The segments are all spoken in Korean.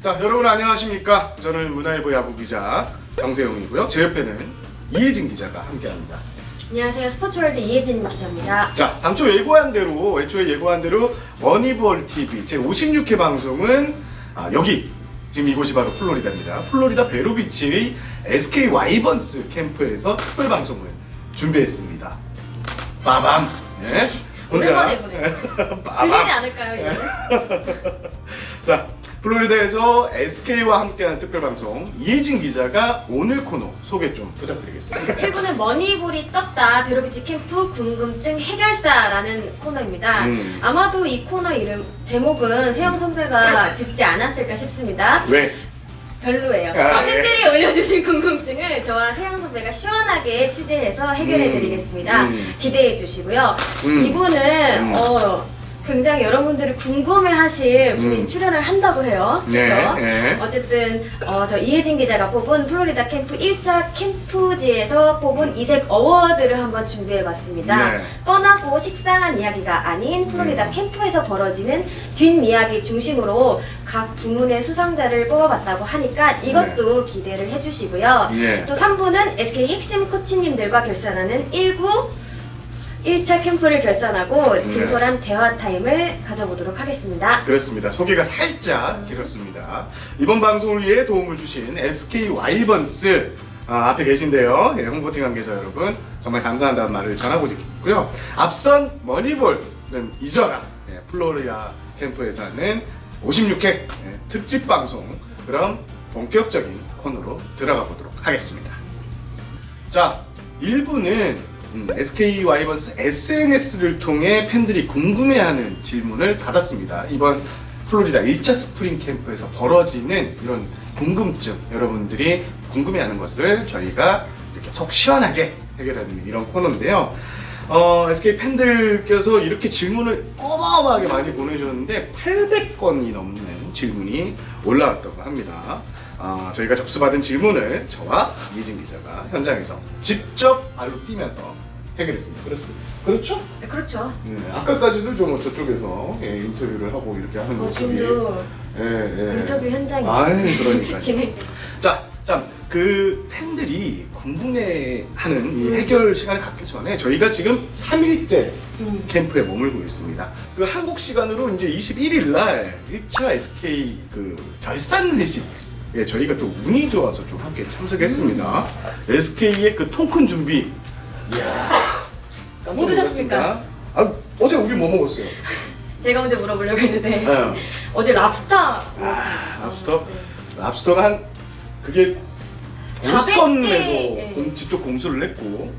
자, 여러분 안녕하십니까? 저는 문화일보 야구 기자 정세용이고요. 제 옆에는 이혜진 기자가 함께합니다. 안녕하세요. 스포츠월드 이혜진 기자입니다. 자, 당초 애초에 예고한 대로 머니볼 TV 제 56회 방송은 여기 지금 이곳이 바로 플로리다입니다. 플로리다 베로비치의 SK 와이번스 캠프에서 특별 방송을 준비했습니다. 빠밤. 네. 오랜만에 보네요. 주시지 않을까요? 자, 플로리다에서 SK와 함께하는 특별방송 이혜진 기자가 오늘 코너 소개 좀 부탁드리겠습니다. 1부는 머니볼이 떴다 베로비치 캠프 궁금증 해결사라는 코너입니다. 아마도 이 코너 이름 제목은 세영 선배가 짓지 않았을까 싶습니다. 왜? 별로예요. 아, 예. 팬들이 올려주신 궁금증을 저와 세영 선배가 시원하게 취재해서 해결해드리겠습니다. 기대해 주시고요. 이분은 굉장히 여러분들이 궁금해하실 분이 출연을 한다고 해요. 그렇죠? 네. 어쨌든 저 이혜진 기자가 뽑은 플로리다 캠프 1차 캠프지에서 뽑은 이색 어워드를 한번 준비해봤습니다. 네. 뻔하고 식상한 이야기가 아닌 플로리다 캠프에서 벌어지는 뒷이야기 중심으로 각 부문의 수상자를 뽑아봤다고 하니까 이것도 기대를 해주시고요. 네. 또 3부는 SK 핵심 코치님들과 결산하는 1차 캠프를 결산하고 진솔한 대화 타임을 가져보도록 하겠습니다. 그렇습니다. 소개가 살짝 길었습니다. 이번 방송을 위해 도움을 주신 SK 와이번스 앞에 계신데요. 예, 홍보팀 관계자 여러분 정말 감사한다는 말을 전하고 있고요. 앞선 머니볼은 잊어라. 예, 플로리다 캠프에서 하는 56회 특집 방송. 그럼 본격적인 코너로 들어가 보도록 하겠습니다. 자, 1부는 SK 와이번스 SNS를 통해 팬들이 궁금해하는 질문을 받았습니다. 이번 플로리다 1차 스프링 캠프에서 벌어지는 이런 궁금증, 여러분들이 궁금해하는 것을 저희가 이렇게 속 시원하게 해결하는 이런 코너인데요. SK 팬들께서 이렇게 질문을 어마어마하게 많이 보내주셨는데 800건이 넘는 질문이 올라왔다고 합니다. 저희가 접수받은 질문을 저와 이혜진 기자가 현장에서 직접 발로 뛰면서 해결했습니다. 그렇습니다. 그렇죠? 네, 그렇죠. 네, 아까까지도 좀 저쪽에서 인터뷰를 하고 이렇게 하는 모습이 지금도 예. 인터뷰 현장이 그러니까요. 진행. 자, 그 팬들이 궁금해하는 이 해결 시간을 갖기 전에 저희가 지금 3일째 캠프에 머물고 있습니다. 그 한국 시간으로 이제 21일 날 1차 SK 그 결산 회식 저희가 또 운이 좋아서 좀 함께 참석했습니다. SK의 그 통큰 준비. 이야. 뭐 드셨습니까? 어제 우리 뭐 먹었어요? 제가 먼저 물어보려고 했는데 네. 어제 랍스터 먹었습니다. 랍스터? 네. 랍스터가 한 그게 400개, 보선에서 직접 공수를 했고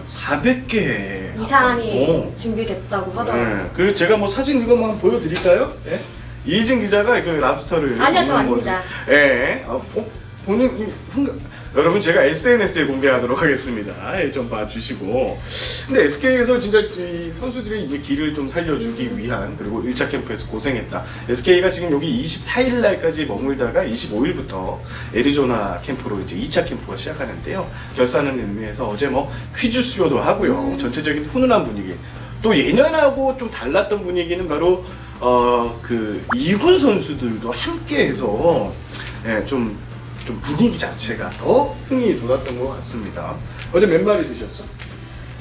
400개 이상이 준비됐다고 하더라고요. 네. 그리고 제가 뭐 사진 이거 한번 보여드릴까요? 네? 이혜진 기자가 그 랍스터를 아니요, 저 먹는 아닙니다. 모습. 예. 본인 여러분 제가 SNS에 공개하도록 하겠습니다. 좀 봐주시고. 근데 SK에서 진짜 이 선수들의 이제 길을 좀 살려주기 위한 그리고 1차 캠프에서 고생했다. SK가 지금 여기 24일 날까지 머물다가 25일부터 애리조나 캠프로 이제 2차 캠프가 시작하는데요. 결산을 의미해서 어제 뭐 퀴즈 수요도 하고요. 전체적인 훈훈한 분위기. 또 예년하고 좀 달랐던 분위기는 바로 그 2군 선수들도 함께해서 좀 분위기 자체가 더 흥이 돋았던 것 같습니다. 어제 몇 마리 드셨어?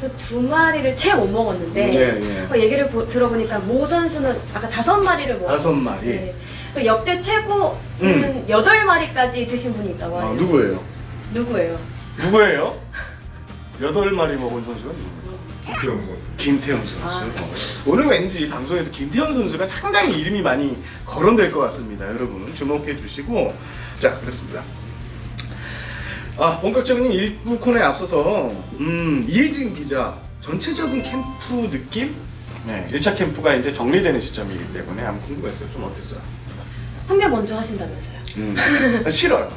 저 2마리를 채 못 먹었는데 얘기를 들어보니까 모 선수는 아까 5마리를 먹었어요. 5마리? 네. 또 역대 최고는 8마리까지 드신 분이 있다고 하네요. 누구예요? 누구예요? 8마리 먹은 선수가 누구예요? 김태형 선수. 오늘 왠지 방송에서 김태형 선수가 상당히 이름이 많이 거론될 것 같습니다. 여러분 주목해 주시고. 자, 그렇습니다. 본격적인 1부 코너에 앞서서 이혜진 기자 전체적인 캠프 느낌? 1차 캠프가 이제 정리되는 시점이기 때문에 한번 궁금했어요. 좀 어땠어요? 선배 먼저 하신다면서요? 싫어요.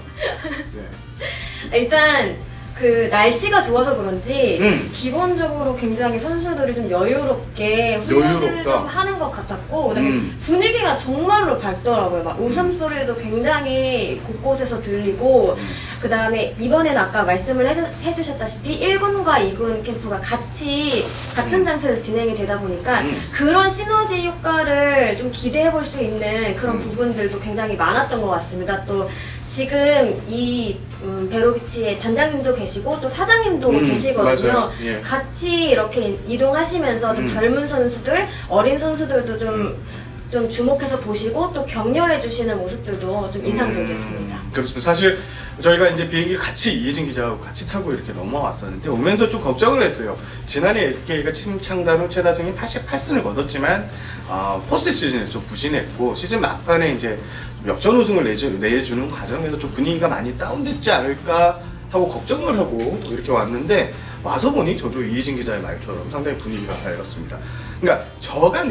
일단 그 날씨가 좋아서 그런지 음. 기본적으로 굉장히 선수들이 좀 여유롭게 훈련을 여유롭다. 좀 하는 것 같았고 그다음에 분위기가 정말로 밝더라고요. 막 음. 웃음소리도 굉장히 곳곳에서 들리고 그다음에 이번에는 아까 말씀을 해주셨다시피 1군과 2군 캠프가 같은 장소에서 진행이 되다 보니까 그런 시너지 효과를 좀 기대해 볼 수 있는 그런 부분들도 굉장히 많았던 것 같습니다. 또 지금 이 베로비치의 단장님도 계시고 또 사장님도 계시거든요. 맞아요. 예. 같이 이렇게 이동하시면서 좀 젊은 선수들, 어린 선수들도 좀 주목해서 보시고 또 격려해 주시는 모습들도 좀 인상적이었습니다. 그렇습니다. 사실 저희가 이제 비행기를 같이 이혜진 기자하고 같이 타고 이렇게 넘어왔었는데 오면서 좀 걱정을 했어요. 지난해 SK가 팀 창단 후 최다 승인 88승을 거뒀지만 포스트 시즌에서 좀 부진했고 시즌 막판에 이제 역전 우승을 내주는 과정에서 좀 분위기가 많이 다운됐지 않을까 하고 걱정을 하고 이렇게 왔는데 와서 보니 저도 이혜진 기자의 말처럼 상당히 분위기가 밝았습니다. 그러니까 제가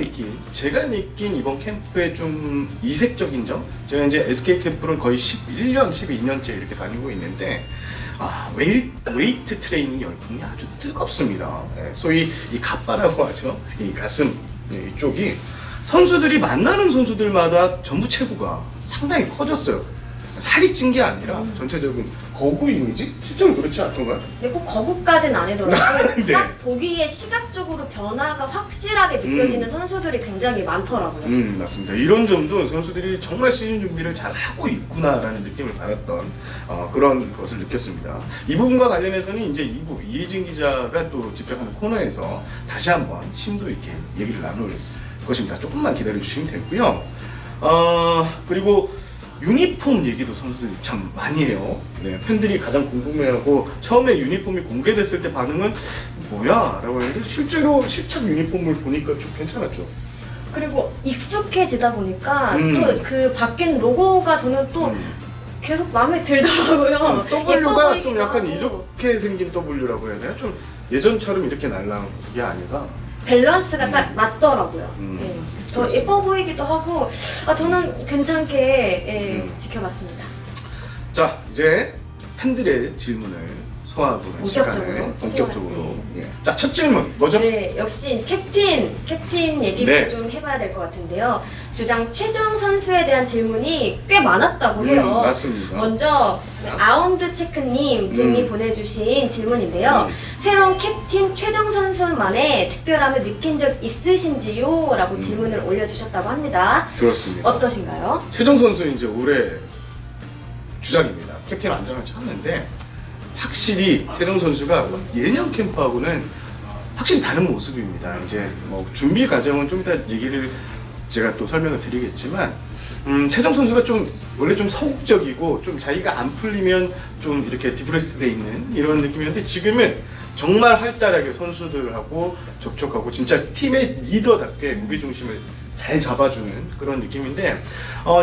느낀 이번 캠프의 좀 이색적인 점, 제가 이제 SK 캠프를 거의 11년, 12년째 이렇게 다니고 있는데 웨이트 트레이닝 열풍이 아주 뜨겁습니다. 소위 이 갑바라고 하죠. 이 가슴 이쪽이 선수들이 만나는 선수들마다 전부 체구가 상당히 커졌어요. 살이 찐 게 아니라 전체적인 거구 이미지? 실제로 그렇지 않던가요? 근데 꼭 거구까지는 아니더라도 네. 딱 보기에 시각적으로 변화가 확실하게 느껴지는 선수들이 굉장히 많더라고요. 맞습니다. 이런 점도 선수들이 정말 시즌 준비를 잘 하고 있구나라는 느낌을 받았던 그런 것을 느꼈습니다. 이 부분과 관련해서는 이제 2부 이혜진 기자가 또 집중하는 코너에서 다시 한번 심도 있게 얘기를 나눌 것입니다. 조금만 기다려 주시면 되고요. 그리고 유니폼 얘기도 선수들이 참 많이 해요. 네, 팬들이 가장 궁금해하고 처음에 유니폼이 공개됐을 때 반응은 뭐야? 라고 했는데 실제로 실착 유니폼을 보니까 좀 괜찮았죠. 그리고 익숙해지다 보니까 또 그 바뀐 로고가 저는 또 계속 마음에 들더라고요. W가 좀 예뻐 약간 보이기도 하고. 이렇게 생긴 W라고 해야 되나? 좀 예전처럼 이렇게 날라온 게 아니라 밸런스가 딱 맞더라고요. 네. 더 그렇습니다. 예뻐 보이기도 하고 저는 괜찮게 지켜봤습니다. 자, 이제 팬들의 질문을 소화하는 시간을 본격적으로. 네. 자, 첫 질문 뭐죠? 네, 역시 캡틴 얘기부터 네. 좀 해봐야 될 것 같은데요. 주장 최정 선수에 대한 질문이 꽤 많았다고 해요. 맞습니다. 먼저 아운드 체크님 등이 보내주신 질문인데요. 새로운 캡틴 최정 선수만의 특별함을 느낀 적 있으신지요? 라고 질문을 올려주셨다고 합니다. 그렇습니다. 어떠신가요? 최정 선수 이제 올해 주장입니다. 캡틴 안정을 찾는데 확실히 최정 선수가 예년 캠프하고는 확실히 다른 모습입니다. 이제 뭐 준비 과정은 좀 이따 얘기를 제가 또 설명을 드리겠지만 최정 선수가 좀 원래 좀 서국적이고 좀 자기가 안 풀리면 좀 이렇게 디프레스 돼 있는 이런 느낌이었는데 지금은 정말 활달하게 선수들하고 접촉하고 진짜 팀의 리더답게 무게중심을 잘 잡아주는 그런 느낌인데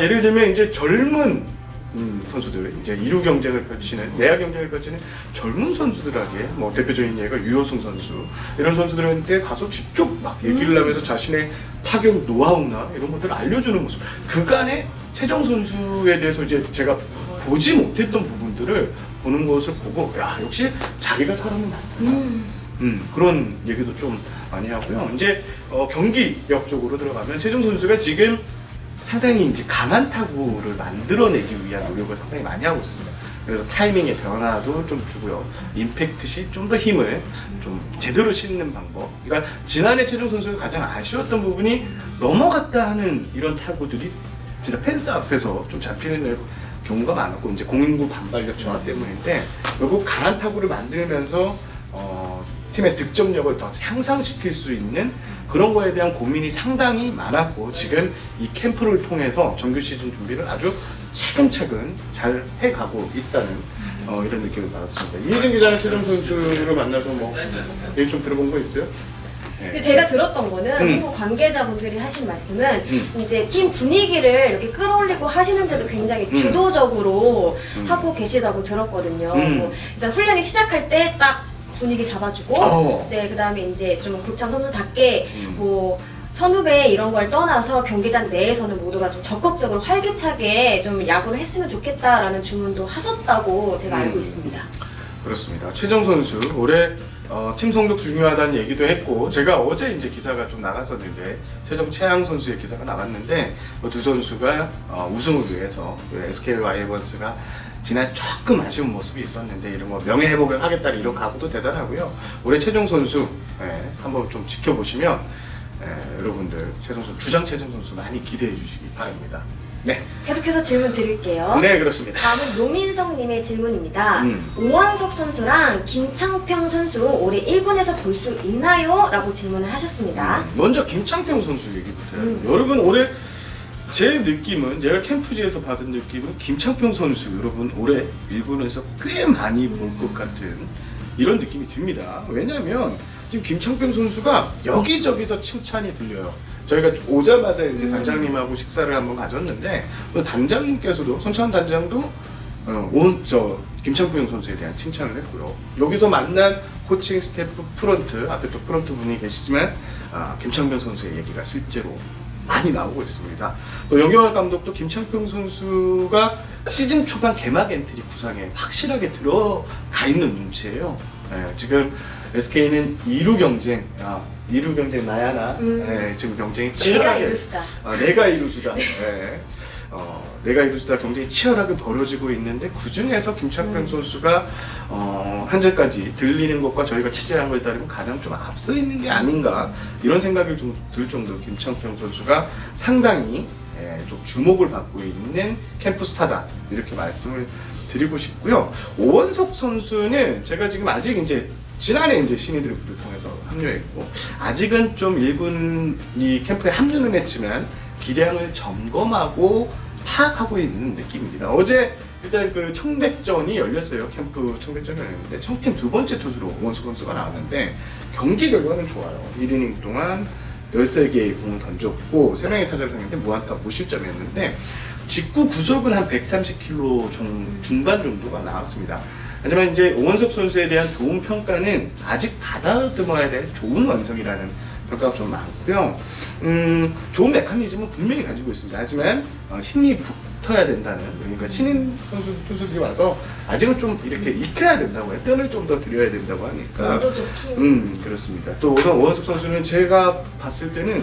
예를 들면 이제 젊은 선수들 이제 2루 경쟁을 펼치는 내야 경쟁을 펼치는 젊은 선수들에게 뭐 대표적인 예가 유효승 선수 이런 선수들한테 가서 직접 막 얘기를 하면서 자신의 타격 노하우나 이런 것들을 알려주는 모습 그간의 최정 선수에 대해서 이제 제가 보지 못했던 부분들을 보는 것을 보고 야 역시 자기가 사람은 낫구나 그런 얘기도 좀 많이 하고요. 이제 경기력 쪽으로 들어가면 최정 선수가 지금 상당히 이제 강한 타구를 만들어내기 위한 노력을 상당히 많이 하고 있습니다. 그래서 타이밍의 변화도 좀 주고요. 임팩트 시 좀 더 힘을 좀 제대로 싣는 방법. 그러니까 지난해 최정 선수가 가장 아쉬웠던 부분이 넘어갔다 하는 이런 타구들이 진짜 펜스 앞에서 좀 잡히는 경우가 많았고 이제 공인구 반발력 저하 때문인데 결국 강한 타구를 만들면서 팀의 득점력을 더 향상시킬 수 있는 그런 거에 대한 고민이 상당히 많았고 지금 이 캠프를 통해서 정규 시즌 준비를 아주 차근차근 잘 해가고 있다는 이런 느낌을 받았습니다. 이혜진 기자는 최정 선수를 만나서 뭐 얘기 좀 들어본 거 있어요? 근데 제가 들었던 거는 한국 관계자분들이 하신 말씀은 이제 팀 분위기를 이렇게 끌어올리고 하시는데도 굉장히 주도적으로 하고 계시다고 들었거든요. 뭐 일단 훈련이 시작할 때 딱 분위기 잡아주고, 네, 그 다음에 이제 좀 고창 선수답게 뭐 선후배 이런 걸 떠나서 경기장 내에서는 모두가 좀 적극적으로 활기차게 좀 야구를 했으면 좋겠다라는 주문도 하셨다고 제가 알고 있습니다. 그렇습니다. 최정 선수 올해 팀 성적도 중요하다는 얘기도 했고, 제가 어제 이제 기사가 좀 나갔었는데 최정 최양 선수의 기사가 나갔는데 두 선수가 우승을 위해서 SK 와이번스가 지난 조금 아쉬운 모습이 있었는데 이런 거 명예 회복을 하겠다는 이런 각오도 대단하고요. 올해 최정 선수 한번 좀 지켜보시면 여러분들 최정 선수 주장 최정 선수 많이 기대해 주시기 바랍니다. 네. 계속해서 질문 드릴게요. 네, 그렇습니다. 다음은 노민성님의 질문입니다. 오원석 선수랑 김창평 선수 올해 1군에서 볼 수 있나요? 라고 질문을 하셨습니다. 먼저 김창평 선수 얘기부터 해요. 여러분 올해 제 느낌은, 제가 캠프지에서 받은 느낌은 김창평 선수 여러분 올해 1군에서 꽤 많이 볼 것 같은 이런 느낌이 듭니다. 왜냐면 지금 김창평 선수가 여기저기서 칭찬이 들려요. 저희가 오자마자 이제 단장님하고 식사를 한번 가졌는데 단장님께서도, 손찬 단장도 김창평 선수에 대한 칭찬을 했고요. 여기서 만난 코칭 스태프 프런트, 앞에 또 프런트 분이 계시지만 김창평 선수의 얘기가 실제로 많이 나오고 있습니다. 또 영경환 감독도 김창평 선수가 시즌 초반 개막 엔트리 구상에 확실하게 들어가 있는 눈치예요. 지금 SK는 2루 경쟁, 2루 경쟁 나야 나. 지금 경쟁이 치열하게. 내가 이루수다. 내가 이루수다. 내가 이루수다 경쟁이 치열하게 벌어지고 있는데 그 중에서 김창평 선수가 현재까지 들리는 것과 저희가 취재한 것에 따르면 가장 좀 앞서 있는 게 아닌가 이런 생각이 좀 들 정도로 김창평 선수가 상당히 좀 주목을 받고 있는 캠프 스타다 이렇게 말씀을 드리고 싶고요. 오원석 선수는 제가 지금 아직 이제 지난해 이제 신인 드래프트를 통해서 합류했고 아직은 좀 1군 이 캠프에 합류는 했지만 기량을 점검하고 파악하고 있는 느낌입니다. 어제 일단 그 청백전이 열렸어요. 캠프 청백전이 열렸는데 청팀 두 번째 투수로 오원석 선수가 나왔는데 경기 결과는 좋아요. 1이닝 동안 13개의 공을 던졌고 3명의 타자를 했는데 무안타 무실점이었는데 직구 구속은 한 130km 중반 정도가 나왔습니다. 하지만 이제 오원석 선수에 대한 좋은 평가는 아직 가다듬어야 될 좋은 완성이라는 평가가 좀 많고요. 좋은 메커니즘은 분명히 가지고 있습니다. 하지만 힘이 붙어야 된다는, 그러니까 신인 선수 투수들이 와서 아직은 좀 이렇게 익혀야 된다고 해요. 뜸을 좀 더 들여야 된다고 하니까. 더 좋긴. 그렇습니다. 또 우선 오원석 선수는 제가 봤을 때는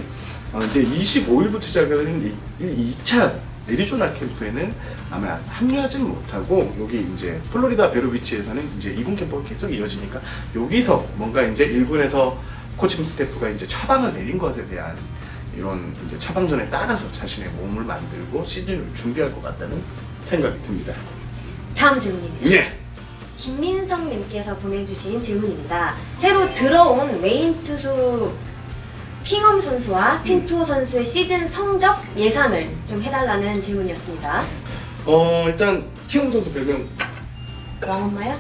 이제 25일부터 시작하는 2차 애리조나 캠프에는 아마 합류하지는 못하고 여기 이제 플로리다 베로비치에서는 이제 2군 캠프가 계속 이어지니까 여기서 뭔가 이제 1군에서 코칭 스태프가 이제 처방을 내린 것에 대한 이런 이제 처방전에 따라서 자신의 몸을 만들고 시즌을 준비할 것 같다는 생각이 듭니다. 다음 질문입니다. 예. 김민성님께서 보내주신 질문입니다. 새로 들어온 외인 투수 킹엄 선수와 핀투 선수의 시즌 성적 예상을 좀 해달라는 질문이었습니다. 일단 킹엄 선수 별명 왕엄마요?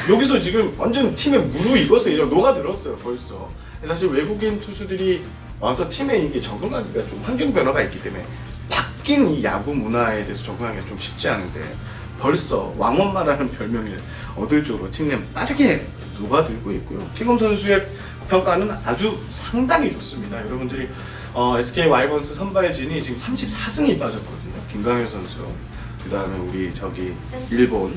여기서 지금 완전 팀에 무르익었어요. 녹아들었어요 벌써. 사실 외국인 투수들이 와서 팀에 이게 적응하기가 좀 환경 변화가 있기 때문에 바뀐 이 야구 문화에 대해서 적응하기가 좀 쉽지 않은데 벌써 왕엄마라는 별명을 얻을 정도로 팀 내 빠르게 녹아들고 있고요. 킹엄 선수의 평가는 아주 상당히 좋습니다. 여러분들이 SK 와이번스 선발진이 지금 34승이 빠졌거든요. 김강현 선수, 그 다음에 우리 저기 일본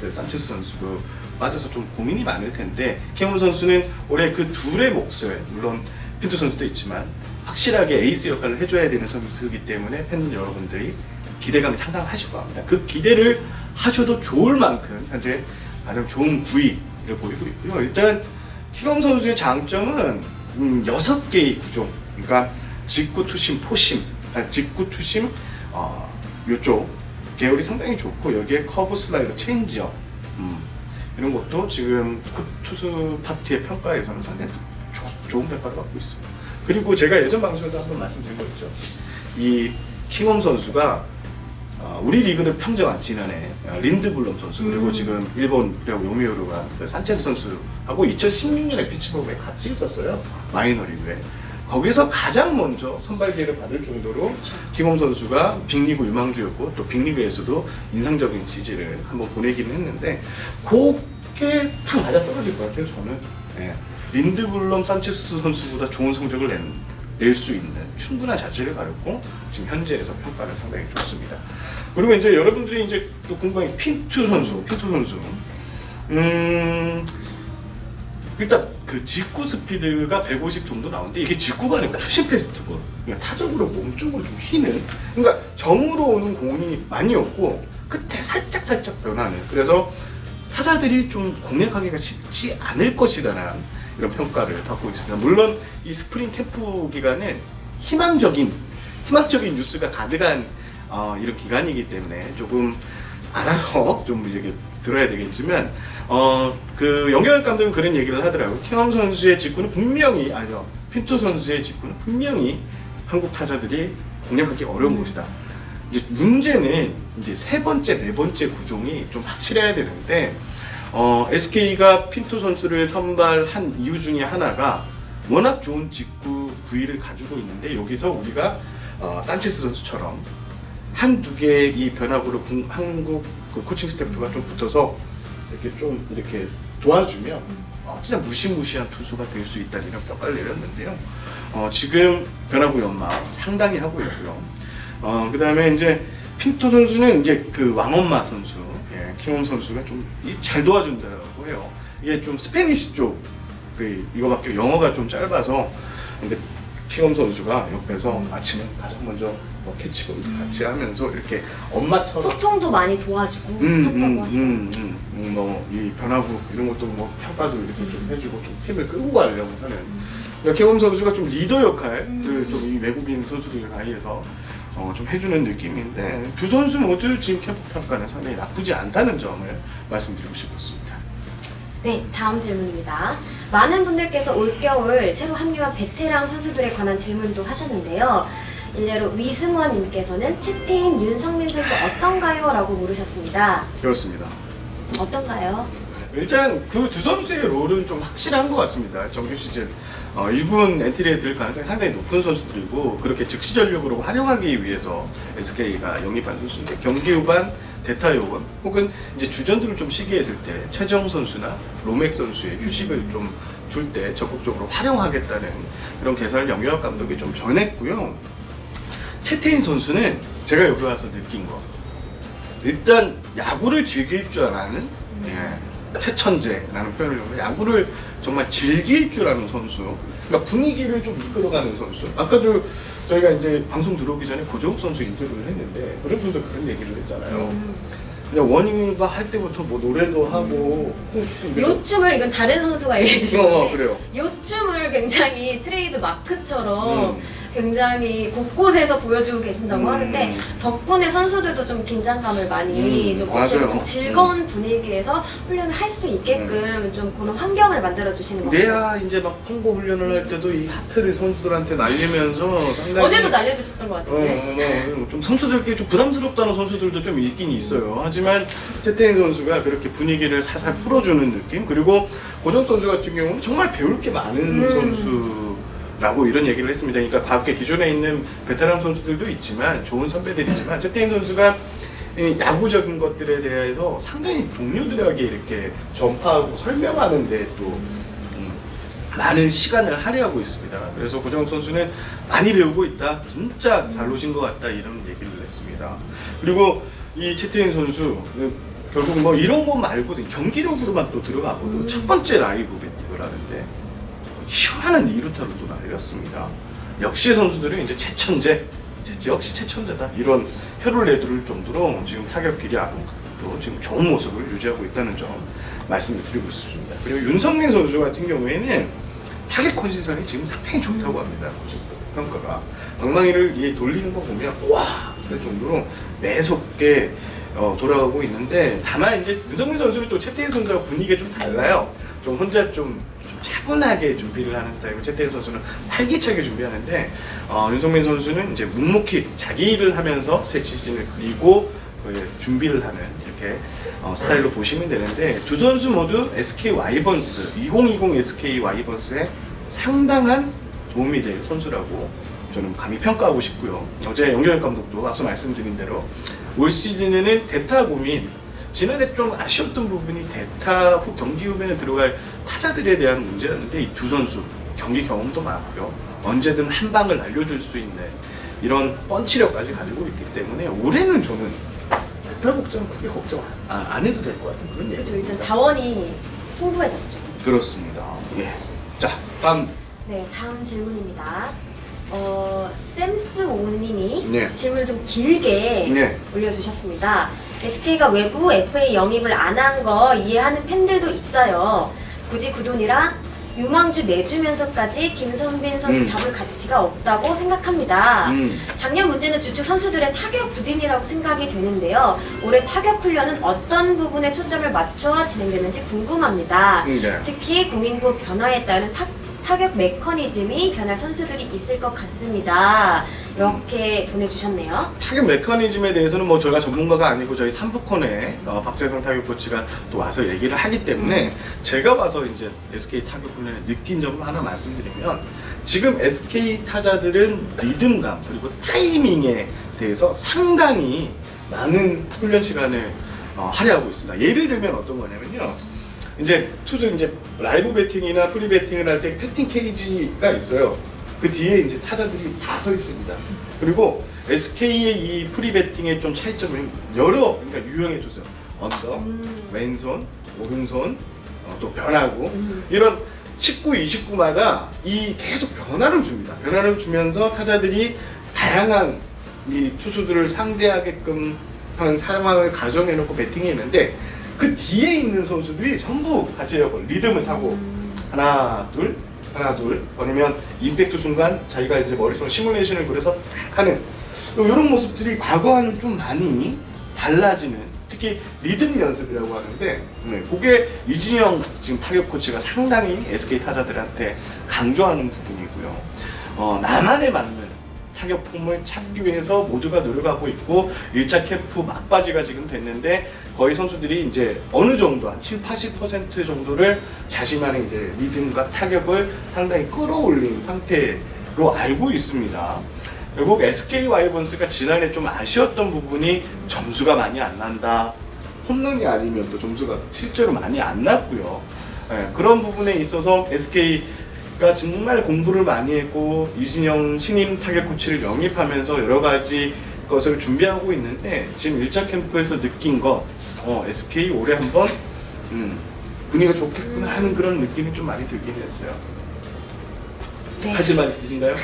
그 산체스 선수도 빠져서 좀 고민이 많을 텐데 킹엄 선수는 올해 그 둘의 몫을, 물론 핀투 선수도 있지만 확실하게 에이스 역할을 해줘야 되는 선수이기 때문에 팬 여러분들이 기대감이 상당하실 겁니다. 그 기대를 하셔도 좋을 만큼 현재 가장 좋은 구위를 보이고 있고요. 일단 킹엄 선수의 장점은 6개의 구종, 그러니까 직구, 투심, 포심, 직구, 투심 요쪽 계열이 상당히 좋고 여기에 커브, 슬라이더, 체인지업 이런 것도 지금 투수 파트의 평가에서는 상당히 좋은 평가를 받고 있습니다. 그리고 제가 예전 방송에서 한번 말씀드린 거 있죠. 이 킹엄 선수가 우리 리그를 평정한 지난해 린드블럼 선수 그리고 지금 일본 그리고 요미우루가 산체스 선수하고 2016년에 피츠버그에 같이 있었어요. 마이너리그에. 거기서 가장 먼저 선발 기회를 받을 정도로 킹엄 선수가 빅리그 유망주였고 또 빅리그에서도 인상적인 시즌을 한번 보내기는 했는데 그게 딱 맞아 떨어질 것 같아요. 저는 린드블럼 산체스 선수보다 좋은 성적을 낼 수 있는 충분한 자질을 가졌고 지금 현재에서 평가는 상당히 좋습니다. 그리고 이제 여러분들이 이제 또 궁금한 게 핀투 선수. 일단 그 직구 스피드가 150 정도 나오는데 이게 직구가 아니고 투심 패스트볼. 그러니까 타적으로 몸 쪽으로 좀 휘는. 그러니까 정으로 오는 공이 많이 없고 끝에 살짝 변하는. 그래서 타자들이 좀 공략하기가 쉽지 않을 것이다라는 이런 평가를 받고 있습니다. 물론 이 스프링 캠프 기간은 희망적인 뉴스가 가득한 이런 기간이기 때문에 조금 알아서 좀 이렇게 들어야 되겠지만 그 영경혁 감독은 그런 얘기를 하더라고요. 킹엄 선수의 직구는 분명히 핀토 선수의 직구는 분명히 한국 타자들이 공략하기 어려운 것이다. 이제 문제는 이제 세 번째, 네 번째 구종이 좀 확실해야 되는데 SK가 핀토 선수를 선발한 이유 중에 하나가 워낙 좋은 직구 구위를 가지고 있는데 여기서 우리가 산체스 선수처럼 한두 개의 이 변화구를 한국 그 코칭 스태프가 좀 붙어서 이렇게 도와주면 진짜 무시무시한 투수가 될 수 있다는 이런 평가를 내렸는데요. 지금 변화구 연마 상당히 하고 있고요. 그 다음에 이제 핀토 선수는 이제 그 왕엄마 선수, 킹엄 선수가 좀 잘 도와준다고 해요. 이게 좀 스페니시 쪽, 이거밖에 영어가 좀 짧아서, 근데 킹엄 선수가 옆에서 아침에 가장 먼저 캐치볼 같이 하면서 이렇게 엄마처럼 소통도 많이 도와주고 한다고 하시더라고요. 이 변화구 이런 것도 평가도 이렇게 좀 해주고 좀 팀을 끌고 가려고 하는. 그러니까 킹엄 선수가 좀 리더 역할을 좀 이 외국인 선수들 사이에서 좀 해주는 느낌인데 두 선수 모두 지금 캠프 평가는 상당히 나쁘지 않다는 점을 말씀드리고 싶었습니다. 네, 다음 질문입니다. 많은 분들께서 올겨울 새로 합류한 베테랑 선수들에 관한 질문도 하셨는데요. 일례로 위승원님께서는 채태인, 윤성민 선수 어떤가요? 라고 물으셨습니다. 그렇습니다. 어떤가요? 일단 그 두 선수의 롤은 좀 확실한 것 같습니다. 정규 시즌 1군 엔트리에 들 가능성이 상당히 높은 선수들이고 그렇게 즉시 전력으로 활용하기 위해서 SK가 영입한 선수인데 경기 후반 대타 요원 혹은 이제 주전들을 좀 시기했을 때 최정 선수나 로맥 선수의 휴식을 좀 줄 때 적극적으로 활용하겠다는 그런 계산을 영경혁 감독이 좀 전했고요. 채태인 선수는 제가 여기 와서 느낀 거 일단 야구를 즐길 줄 아는 최천재라는 표현을 하면 야구를 정말 즐길 줄 아는 선수. 그러니까 분위기를 좀 이끌어가는 선수. 아까도 저희가 이제 방송 들어오기 전에 고정욱 선수 인터뷰를 했는데 고정욱 선수가 그런 얘기를 했잖아요. 그냥 원인과 할 때부터 뭐 노래도 하고 요 춤을 이건 다른 선수가 얘기해 주신 건데 그래요. 요 춤을 굉장히 트레이드 마크처럼 굉장히 곳곳에서 보여주고 계신다고 하는데 덕분에 선수들도 좀 긴장감을 많이 좀 맞아요. 좀 즐거운 분위기에서 훈련을 할 수 있게끔 좀 그런 환경을 만들어 주시는 것 같아요. 내야 이제 막 홍보 훈련을 할 때도 이 하트를 선수들한테 날리면서 상당히 어제도 날려주셨던 것 같은데. 좀 선수들끼리 좀 부담스럽다는 선수들도 좀 있긴 있어요. 하지만 채태인 선수가 그렇게 분위기를 살살 풀어주는 느낌. 그리고 고정 선수 같은 경우는 정말 배울 게 많은 선수라고 이런 얘기를 했습니다. 그러니까 밖에 기존에 있는 베테랑 선수들도 있지만 좋은 선배들이지만 채태인 선수가 야구적인 것들에 대해서 상당히 동료들에게 이렇게 전파하고 설명하는데 또 많은 시간을 할애하고 있습니다. 그래서 고정욱 선수는 많이 배우고 있다. 진짜 잘 오신 것 같다. 이런 얘기를 했습니다. 그리고 이 채태인 선수 결국 뭐 이런 거 말고 경기력으로만 또 들어가고도 첫 번째 라이브 배팅을 하는데 희한한 2루타로 또 날렸습니다. 역시 선수들은 이제 최천재, 역시 최천재다. 이런 표를 내두를 정도로 지금 타격 기량도 지금 좋은 모습을 유지하고 있다는 점 말씀을 드리고 싶습니다. 그리고 윤성민 선수 같은 경우에는 타격 컨디션이 지금 상당히 좋다고 합니다. 평가가 방망이를 돌리는 거 보면 와! 그 정도로 매섭게 돌아가고 있는데 다만 이제 윤성민 선수는 또 채태인 선수와 분위기가 좀 달라요. 좀 혼자 좀 차분하게 준비를 하는 스타일이고 채태인 선수는 활기차게 준비하는데 윤성민 선수는 이제 묵묵히 자기 일을 하면서 새 시즌을 그리고 준비를 하는 이렇게 스타일로 보시면 되는데 두 선수 모두 SK 와이번스 2020 SK 와이번스에 상당한 도움이 될 선수라고 저는 감히 평가하고 싶고요. 어제 영경혁 감독도 앞서 말씀드린 대로 올 시즌에는 대타 고민 지난해 좀 아쉬웠던 부분이 대타 후 경기 후반에 들어갈 타자들에 대한 문제였는데 이 두 선수 경기 경험도 많고요. 언제든 한 방을 날려줄 수 있는 이런 펀치력까지 가지고 있기 때문에 올해는 저는 멘탈 걱정 크게 걱정 안 해도 될 것 같은 그런 얘기. 그렇죠. 일단 자원이 풍부해졌죠. 그렇습니다. 예. 자, 다음. 네, 다음 질문입니다. 샘스5님이 네. 질문을 좀 길게 네. 올려주셨습니다. SK가 외부 FA 영입을 안 한 거 이해하는 팬들도 있어요. 굳이 그 돈이랑 유망주 내주면서까지 김선빈 선수 잡을 가치가 없다고 생각합니다. 작년 문제는 주축 선수들의 타격 부진이라고 생각이 되는데요. 올해 타격 훈련은 어떤 부분에 초점을 맞춰 진행되는지 궁금합니다. 네. 특히 공인구 변화에 따른 타격 메커니즘이 변할 선수들이 있을 것 같습니다. 이렇게 보내주셨네요. 타격 메커니즘에 대해서는 뭐 저희가 전문가가 아니고 저희 삼부콘에 박재성 타격 코치가 또 와서 얘기를 하기 때문에 제가 봐서 이제 SK 타격 훈련에 느낀 점을 하나 말씀드리면 지금 SK 타자들은 리듬감 그리고 타이밍에 대해서 상당히 많은 훈련 시간을 할애하고 있습니다. 예를 들면 어떤 거냐면요. 이제 투수 이제 라이브 배팅이나 프리 배팅을 할 때 패팅 케이지가 있어요. 그 뒤에 이제 타자들이 다 서 있습니다. 그리고 SK의 이 프리 배팅의 좀 차이점은 그러니까 유형의 투수, 언더, 왼손, 오른손, 또 변하고 이런 19, 29마다 이 계속 변화를 줍니다. 변화를 주면서 타자들이 다양한 이 투수들을 상대하게끔 한 상황을 가정해놓고 배팅했는데 그 뒤에 있는 선수들이 전부 같이 리듬을 타고 하나 둘 아니면 임팩트 순간 자기가 이제 머릿속 시뮬레이션을 그려서 딱 하는 이런 모습들이 과거와는 좀 많이 달라지는 특히 리듬 연습이라고 하는데 그게 이진영 지금 타격 코치가 상당히 SK 타자들한테 강조하는 부분이고요. 나만에 맞는 타격 폼을 찾기 위해서 모두가 노력하고 있고 1차 캠프 막바지가 지금 됐는데 거의 선수들이 이제 어느 정도 한 7, 80% 정도를 자신만의 이제 리듬과 타격을 상당히 끌어올린 상태로 알고 있습니다. 결국 SK 와이번스가 지난해 좀 아쉬웠던 부분이 점수가 많이 안 난다. 홈런이 아니면 또 점수가 실제로 많이 안 났고요. 그런 부분에 있어서 SK가 정말 공부를 많이 했고 이진영 신임 타격 코치를 영입하면서 여러 가지 것을 준비하고 있는데 지금 1차 캠프에서 느낀 것 SK 올해 한번 분위기가 좋겠구나 하는 그런 느낌이 좀 많이 들긴 했어요. 네. 하실 말 있으신가요?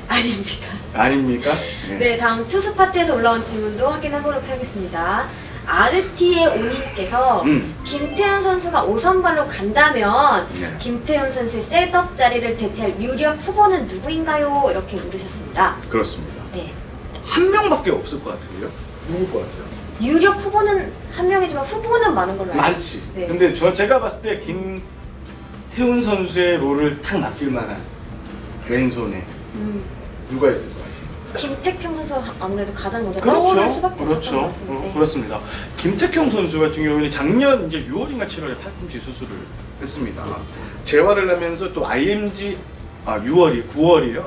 아닙니다. 아닙니까? 네, 다음 투수 파트에서 올라온 질문도 확인해보도록 하겠습니다. 아르티의 오님께서 김태현 선수가 5선발로 간다면 네. 김태현 선수의 셋업 자리를 대체할 유력 후보는 누구인가요? 이렇게 물으셨습니다. 그렇습니다. 네. 한 명밖에 없을 것 같은데요? 누굴 것 같아요? 유력 후보는 한 명이지만 후보는 많은 걸로 알고 많지. 네. 근데 제가 봤을 때 김태훈 선수의 롤을 탁 맡길 만한 왼손에 누가 있을 것 같습니다. 김택형 선수 아무래도 가장 먼저 떠오를 수밖에 없을 것 같습니다. 그렇습니다. 김택형 선수 같은 경우는 작년 이제 6월인가 7월에 팔꿈치 수술을 했습니다. 재활을 하면서 또 IMG 9월이요?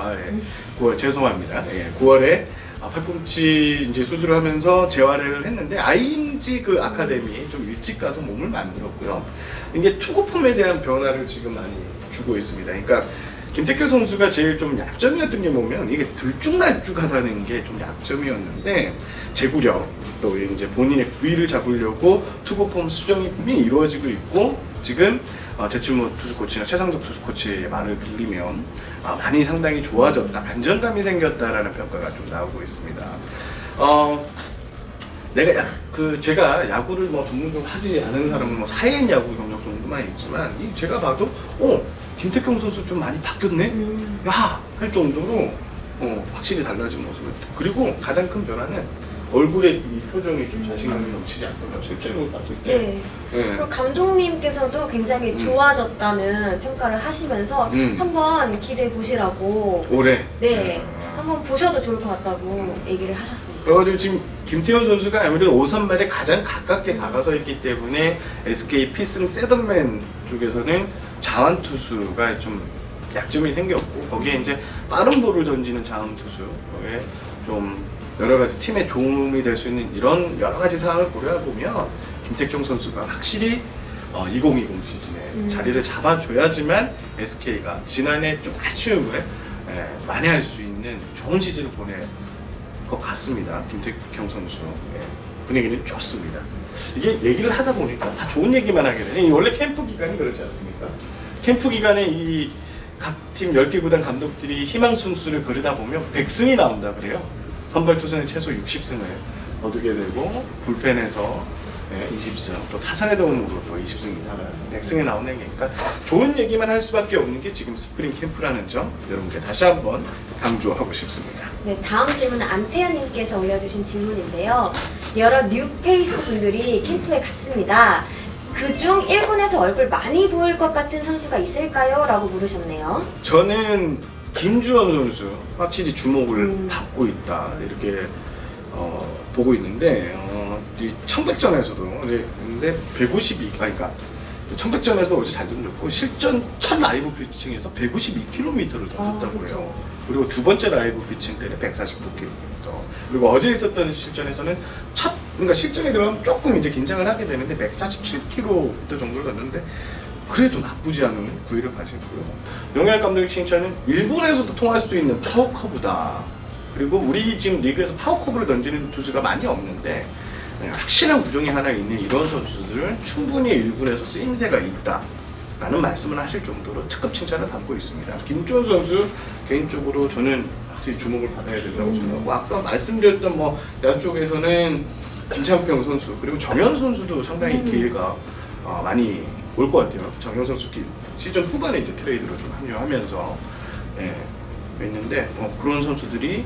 9월 죄송합니다. 9월에 팔꿈치 이제 수술을 하면서 재활을 했는데 IMG 그 아카데미에 좀 일찍 가서 몸을 만들었고요. 이게 투구 폼에 대한 변화를 지금 많이 주고 있습니다. 그러니까 김태규 선수가 제일 좀 약점이었던 게 보면 이게 들쭉날쭉하다는 게 좀 약점이었는데 제구력 또 이제 본인의 구위를 잡으려고 투구폼 수정이 이루어지고 있고 지금 제추모 투수 코치나 최상덕 투수 코치의 말을 빌리면 많이 상당히 좋아졌다, 안정감이 생겼다라는 평가가 좀 나오고 있습니다. 제가 야구를 뭐 전문적으로 하지 않은 사람은 뭐 사회인 야구 경력 정도만 있지만 제가 봐도 김택경 선수 좀 많이 바뀌었네? 야! 할 정도로 확실히 달라진 모습을. 그리고 가장 큰 변화는 얼굴에 이 표정이 좀 자신감이 넘치지 않던가 실제로 봤을 때. 네. 그리고 감독님께서도 굉장히 좋아졌다는 평가를 하시면서 한번 기대해 보시라고 올해. 네. 한번 보셔도 좋을 것 같다고 얘기를 하셨습니다. 그래가지고 지금 김태현 선수가 아무래도 5선발에 가장 가깝게 다가서 있기 때문에 SK 필승 셋업맨 쪽에서는 자완 투수가 좀 약점이 생겼고 거기에 이제 빠른 볼을 던지는 자완 투수에 좀 여러 가지 팀에 도움이 될 수 있는 이런 여러 가지 상황을 고려해 보면 김택경 선수가 확실히 2020 시즌에 자리를 잡아줘야지만 SK가 지난해 좀 아쉬움을 만회할 수 있는 좋은 시즌을 보낼 것 같습니다. 김택경 선수. 분위기는 좋습니다. 이게 얘기를 하다 보니까 다 좋은 얘기만 하게 되네. 원래 캠프 기간이 그렇지 않습니까? 캠프 기간에 이 각 팀 10개 구단 감독들이 희망 순수를 그리다 보면 100승이 나온다 그래요. 선발 투수는 최소 60승을 거두게 되고 불펜에서 20승, 또 타선의 도움으로 또 20승 이상을 100승에 나오는 얘기니까 좋은 얘기만 할 수밖에 없는 게 지금 스프링 캠프라는 점 여러분께 다시 한번 강조하고 싶습니다. 네, 다음 질문은 안태현님께서 올려주신 질문인데요. 여러 뉴페이스 분들이 캠프에 갔습니다. 그중 1군에서 얼굴 많이 보일 것 같은 선수가 있을까요? 라고 물으셨네요. 저는 김주현 선수 확실히 주목을 받고 있다 이렇게 보고 있는데 이 청백전에서도 근데 152 그러니까 청백전에서도 어제 잘 던졌고 실전 첫 라이브 피칭에서 152km를 던졌다고 해요. 그리고 두 번째 라이브 피칭 때는 149km. 그리고 어제 있었던 실전에서는 그러니까 실전에 들어가면 조금 이제 긴장을 하게 되는데 147km 정도를 던졌는데 그래도 나쁘지 않은 구위를 가지고요. 영양 감독의 칭찬은 일본에서도 통할 수 있는 파워커브다. 그리고 우리 지금 리그에서 파워커브를 던지는 투수가 많이 없는데 확실한 구종이 하나 있는 이런 선수들은 충분히 1군에서 쓰임새가 있다 라는 말씀을 하실 정도로 특급 칭찬을 받고 있습니다. 김주현 선수 개인적으로 저는 확실히 주목을 받아야 된다고 생각하고 아까 말씀드렸던 뭐 야수 쪽에서는 김창평 선수 그리고 정현 선수도 상당히 기회가 많이 올 것 같아요. 정현 선수 시즌 후반에 이제 트레이드로 좀 합류하면서 있는데 그런 선수들이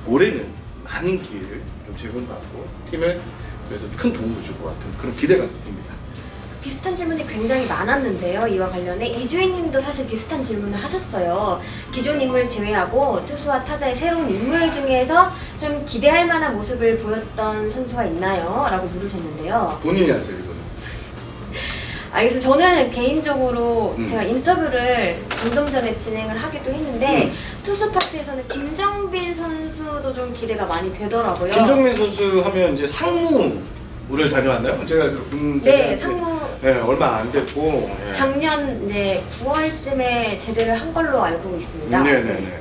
올해는 많은 기회를 좀 제공받고 팀을 그래서 큰 도움을 줄 것 같은 그런 기대가 듭니다. 비슷한 질문이 굉장히 많았는데요. 이와 관련해 이주희님도 사실 비슷한 질문을 하셨어요. 기존 인물 제외하고 투수와 타자의 새로운 인물 중에서 좀 기대할 만한 모습을 보였던 선수가 있나요? 라고 물으셨는데요. 본인이 하세요 이거는. 알겠습니다. 저는 개인적으로 제가 인터뷰를 방금 전에 진행을 하기도 했는데 투수 파트에서는 김정빈 선수도 좀 기대가 많이 되더라고요. 김정민 선수 하면 이제 상무를 다녀왔나요? 제가 네, 상무. 네, 얼마 안 됐고 작년 이제 9월쯤에 제대를 한 걸로 알고 있습니다. 네네네.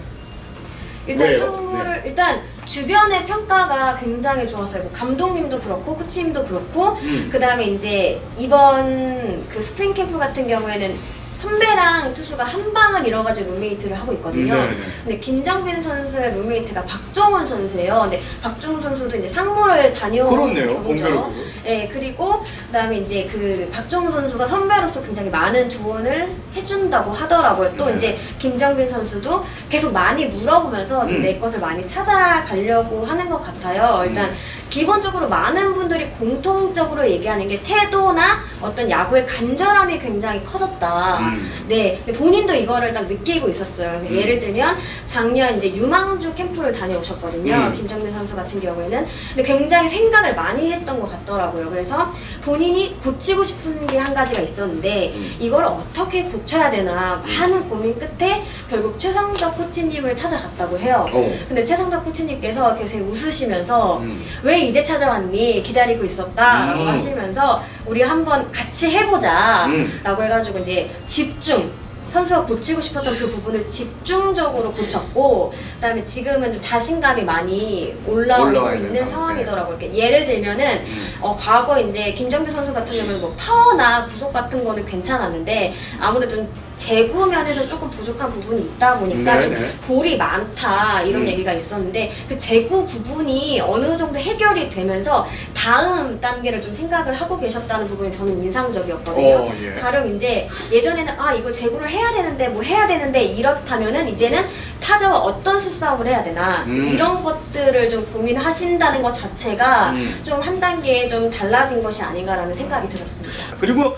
일단 왜요? 상무를 일단 주변의 평가가 굉장히 좋았어요. 뭐 감독님도 그렇고 코치님도 그렇고 그 다음에 이제 이번 그 스프링 캠프 같은 경우에는 선배랑 투수가 한 방을 이뤄가지고 룸메이트를 하고 있거든요. 근데 김정빈 선수의 룸메이트가 박종훈 선수예요. 근데 박종훈 선수도 이제 상무를 다녀온 경우죠. 네, 그리고 그다음에 이제 그 박종훈 선수가 선배로서 굉장히 많은 조언을 해준다고 하더라고요. 또 이제 김정빈 선수도 계속 많이 물어보면서 좀 내 것을 많이 찾아가려고 하는 것 같아요. 일단 기본적으로 많은 분들이 공통적으로 얘기하는 게 태도나 어떤 야구의 간절함이 굉장히 커졌다. 네, 근데 본인도 이거를 딱 느끼고 있었어요. 예를 들면 작년 이제 유망주 캠프를 다녀오셨거든요. 김정민 선수 같은 경우에는. 근데 굉장히 생각을 많이 했던 것 같더라고요. 그래서 본인이 고치고 싶은 게 한 가지가 있었는데 이걸 어떻게 고쳐야 되나 하는 고민 끝에 결국 최성덕 코치님을 찾아갔다고 해요. 근데 최성덕 코치님께서 이렇게 되게 웃으시면서 왜 이제 찾아왔니? 기다리고 있었다 라고 하시면서 우리 한번 같이 해보자 라고 해가지고 이제 집중, 선수가 고치고 싶었던 그 부분을 집중적으로 고쳤고 그다음에 지금은 좀 자신감이 많이 올라오고 있는 상황이더라고요. 이렇게 예를 들면은 과거 이제 김정빈 선수 같은 경우는 뭐 파워나 구속 같은 거는 괜찮았는데 아무래도 제구 면에서 조금 부족한 부분이 있다 보니까 좀 볼이 많다 이런 얘기가 있었는데 그 제구 부분이 어느 정도 해결이 되면서 다음 단계를 좀 생각을 하고 계셨다는 부분이 저는 인상적이었거든요. 가령 이제 예전에는 이거 제구를 해야 되는데 뭐 해야 되는데 이렇다면은 이제는 타자와 어떤 수싸움을 해야 되나 이런 것들을 좀 고민하신다는 것 자체가 좀 한 단계 좀 달라진 것이 아닌가라는 생각이 들었습니다. 그리고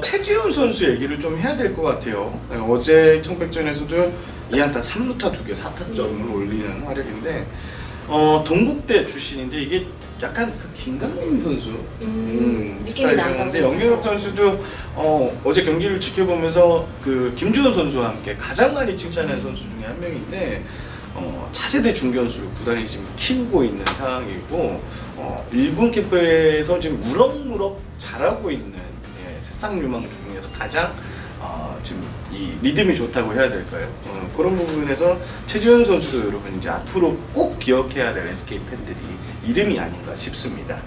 최지훈 선수 얘기를 좀 해야 될 것 같아요. 어제 청백전에서도 2안타 3루타 2개 4타점을 올리는 활약인데 동국대 출신인데 이게 약간 그 김강민 선수 느낌이 나는데 영경혁 선수도 어제 경기를 지켜보면서 그 김주현 선수와 함께 가장 많이 칭찬한 선수 중에 한 명인데 차세대 중견수를 구단이 지금 키우고 있는 상황이고 1군 캠프에서 지금 무럭무럭 잘하고 있는 새싹 유망주 중에서 가장 지금 이 리듬이 좋다고 해야 될까요? 그런 부분에서 최지훈 선수도 여러분 이제 앞으로 꼭 기억해야 될 SK 팬들이 이름이 아닌가 싶습니다.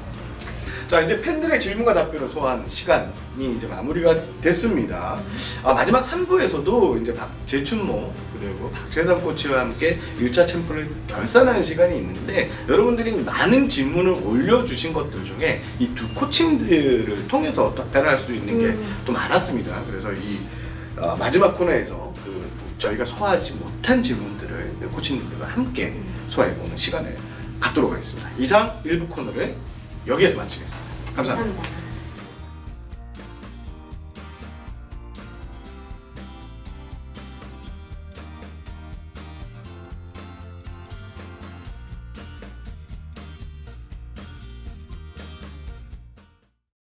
자, 이제 팬들의 질문과 답변을 소화한 시간이 이제 마무리가 됐습니다. 마지막 3부에서도 이제 박재춘모 그리고 박재삼 코치와 함께 1차 챔프를 결산하는 시간이 있는데, 여러분들이 많은 질문을 올려주신 것들 중에 이 두 코칭들을 통해서 답변할 수 있는 게 또 많았습니다. 그래서 이 마지막 코너에서 저희가 소화하지 못한 질문들을 코치님들과 함께 소화해보는 시간을 갖도록 하겠습니다. 이상 1부 코너를 여기에서 마치겠습니다. 감사합니다.